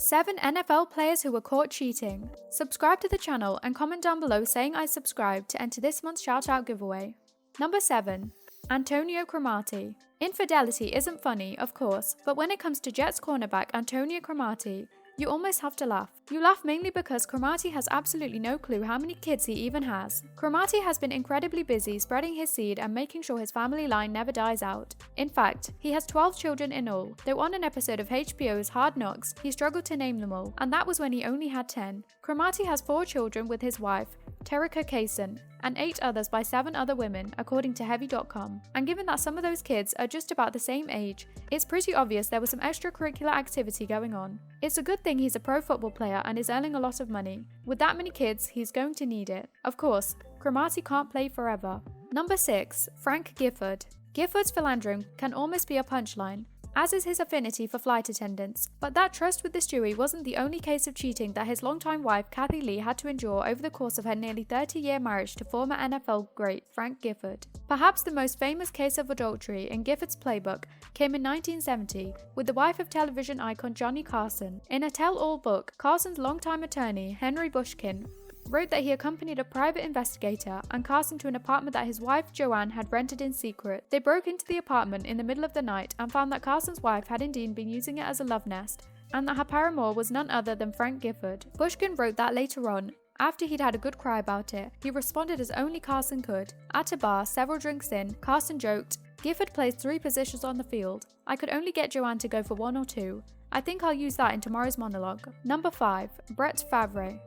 7 NFL players who were caught cheating. Subscribe to the channel and comment down below saying I subscribed to enter this month's shoutout giveaway. Number 7. Antonio Cromartie. Infidelity isn't funny, of course, but when it comes to Jets cornerback Antonio Cromartie, you almost have to laugh. You laugh mainly because Cromartie has absolutely no clue how many kids he even has. Cromartie has been incredibly busy spreading his seed and making sure his family line never dies out. In fact, he has 12 children in all, though on an episode of HBO's Hard Knocks, he struggled to name them all, and that was when he only had 10. Cromartie has 4 children with his wife, Terrica Kaysen, and 8 others by 7 other women, according to Heavy.com. And given that some of those kids are just about the same age, it's pretty obvious there was some extracurricular activity going on. It's a good thing he's a pro football player and is earning a lot of money. With that many kids, he's going to need it. Of course, Cromartie can't play forever. Number 6. Frank Gifford. Gifford's philandering can almost be a punchline, as is his affinity for flight attendants. But that trust with the Stewie wasn't the only case of cheating that his longtime wife Kathy Lee had to endure over the course of her nearly 30-year marriage to former NFL great Frank Gifford. Perhaps the most famous case of adultery in Gifford's playbook came in 1970 with the wife of television icon Johnny Carson. In a tell-all book, Carson's longtime attorney Henry Bushkin wrote that he accompanied a private investigator and Carson to an apartment that his wife Joanne had rented in secret. They broke into the apartment in the middle of the night and found that Carson's wife had indeed been using it as a love nest, and that her paramour was none other than Frank Gifford. Bushkin wrote that later on, after he'd had a good cry about it, he responded as only Carson could. At a bar, several drinks in, Carson joked, "Gifford plays 3 positions on the field. I could only get Joanne to go for 1 or 2. I think I'll use that in tomorrow's monologue." Number 5. Brett Favre.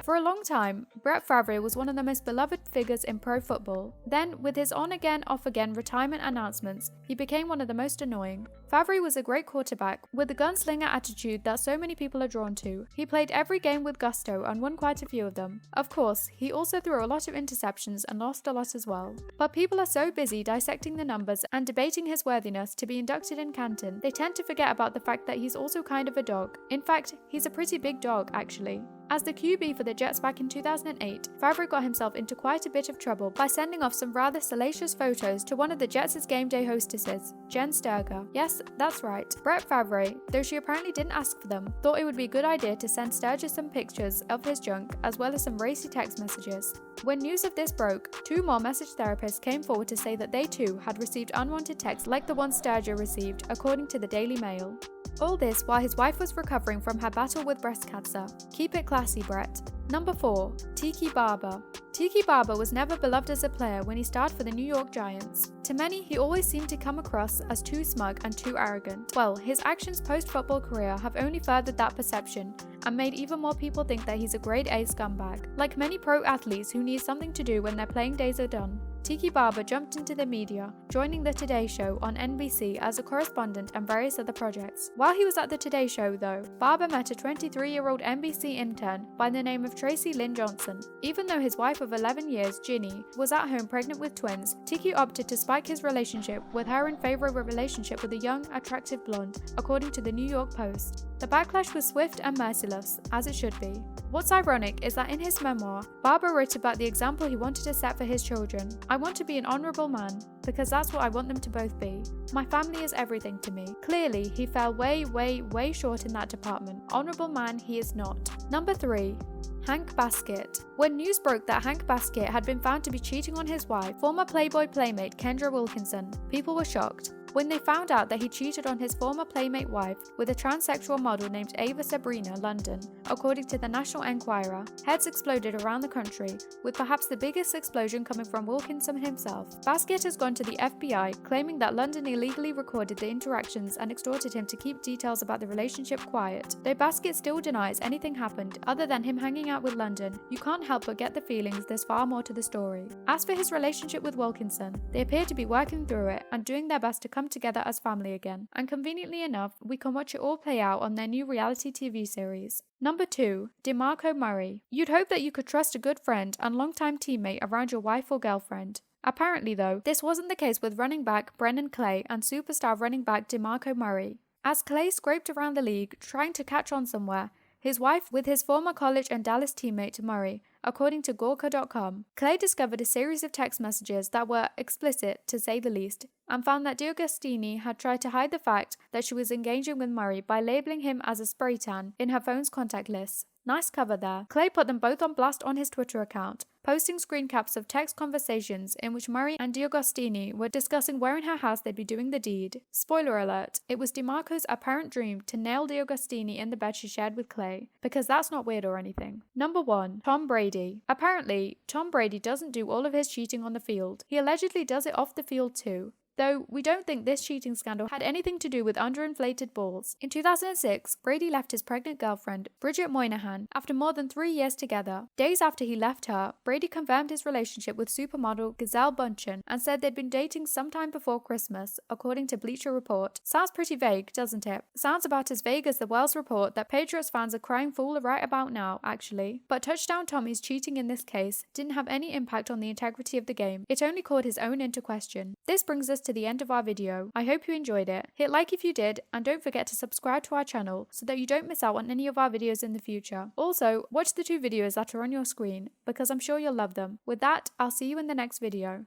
For a long time, Brett Favre was one of the most beloved figures in pro football. Then, with his on-again, off-again retirement announcements, he became one of the most annoying. Favre was a great quarterback, with the gunslinger attitude that so many people are drawn to. He played every game with gusto and won quite a few of them. Of course, he also threw a lot of interceptions and lost a lot as well. But people are so busy dissecting the numbers and debating his worthiness to be inducted in Canton, they tend to forget about the fact that he's also kind of a dog. In fact, he's a pretty big dog, actually. As the QB for the Jets back in 2008, Favre got himself into quite a bit of trouble by sending off some rather salacious photos to one of the Jets' game day hostesses, Jen Sturger. Yes, that's right. Brett Favre, though she apparently didn't ask for them, thought it would be a good idea to send Sturger some pictures of his junk as well as some racy text messages. When news of this broke, 2 more message therapists came forward to say that they too had received unwanted texts like the one Sturger received, according to the Daily Mail. All this while his wife was recovering from her battle with breast cancer. Keep it classy, Brett. Number 4. Tiki Barber. Tiki Barber was never beloved as a player when he starred for the New York Giants. To many, he always seemed to come across as too smug and too arrogant. Well, his actions post-football career have only furthered that perception and made even more people think that he's a grade A scumbag. Like many pro athletes who need something to do when their playing days are done, Tiki Barber jumped into the media, joining The Today Show on NBC as a correspondent and various other projects. While he was at The Today Show, though, Barber met a 23-year-old NBC intern by the name of Tracy Lynn Johnson. Even though his wife of 11 years, Ginny, was at home pregnant with twins, Tiki opted to spike his relationship with her in favor of a relationship with a young, attractive blonde, according to the New York Post. The backlash was swift and merciless, as it should be. What's ironic is that in his memoir, Barber wrote about the example he wanted to set for his children. "I want to be an honourable man, because that's what I want them to both be. My family is everything to me." Clearly, he fell way short in that department. Honourable man he is not. Number 3. Hank Baskett. When news broke that Hank Baskett had been found to be cheating on his wife, former Playboy playmate Kendra Wilkinson, people were shocked. When they found out that he cheated on his former playmate wife with a transsexual model named Ava Sabrina London, according to the National Enquirer, heads exploded around the country, with perhaps the biggest explosion coming from Wilkinson himself. Baskett has gone to the FBI, claiming that London illegally recorded the interactions and extorted him to keep details about the relationship quiet. Though Baskett still denies anything happened other than him hanging out with London, you can't help but get the feelings there's far more to the story. As for his relationship with Wilkinson, they appear to be working through it and doing their best to come together as family again, and conveniently enough, we can watch it all play out on their new reality TV series. Number 2. DeMarco Murray. You'd hope that you could trust a good friend and longtime teammate around your wife or girlfriend. Apparently though, this wasn't the case with running back Brennan Clay and superstar running back DeMarco Murray. As Clay scraped around the league trying to catch on somewhere, his wife with his former college and Dallas teammate Murray, according to Gawker.com. Clay discovered a series of text messages that were explicit, to say the least. and found that D'Agostini had tried to hide the fact that she was engaging with Murray by labeling him as a spray tan in her phone's contact list. Nice cover there. Clay put them both on blast on his Twitter account, posting screen caps of text conversations in which Murray and D'Agostini were discussing where in her house they'd be doing the deed. Spoiler alert, it was DeMarco's apparent dream to nail D'Agostini in the bed she shared with Clay, because that's not weird or anything. Number 1. Tom Brady. Apparently, Tom Brady doesn't do all of his cheating on the field. He allegedly does it off the field too. Though we don't think this cheating scandal had anything to do with underinflated balls. In 2006, Brady left his pregnant girlfriend, Bridget Moynihan, after more than 3 years together. Days after he left her, Brady confirmed his relationship with supermodel Gisele Bündchen and said they'd been dating sometime before Christmas, according to Bleacher Report. Sounds pretty vague, doesn't it? Sounds about as vague as the Wells report that Patriots fans are crying fool right about now, actually. But Touchdown Tommy's cheating in this case didn't have any impact on the integrity of the game. It only called his own into question. This brings us to the end of our video. I hope you enjoyed it. Hit like if you did, and don't forget to subscribe to our channel so that you don't miss out on any of our videos in the future. Also, watch the 2 videos that are on your screen, because I'm sure you'll love them. With that, I'll see you in the next video.